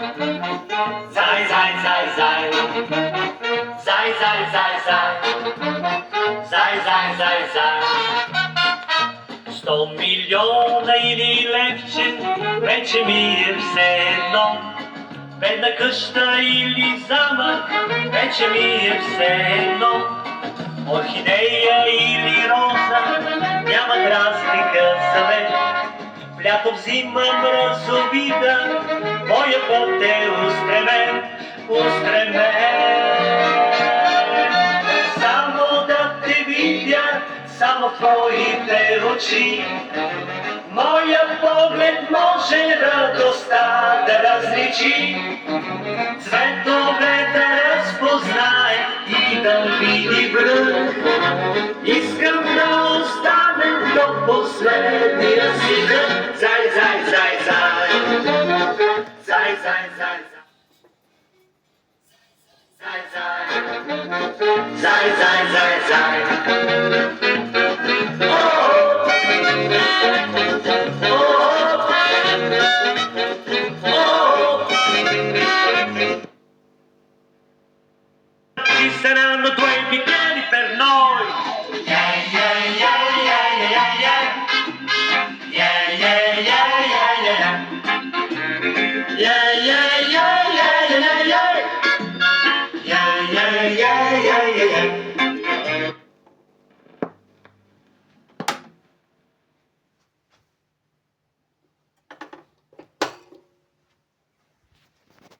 Zaj, zaj, zaj, zaj. Zaj, zaj, zaj, zaj. Zaj, zaj, zaj, zaj. 100 милиона или левче, вече ми е все едно. Бедна къща или замък, вече ми е все едно. Орхидея или роза, нямат разлика за мен. В лято, в зима, мраз, обида, моя път е устремен, устремен. Само да те видя, само в твоите очи, моя поглед може радостта да различи. Цветове да разпознае и да види връх. Искам да останем до последния си дъх. Зай, зай, зай, зай. Зай, зай, зай, зай. Зай, зай. Зай, зай, зай, зай. Saranno due piccoli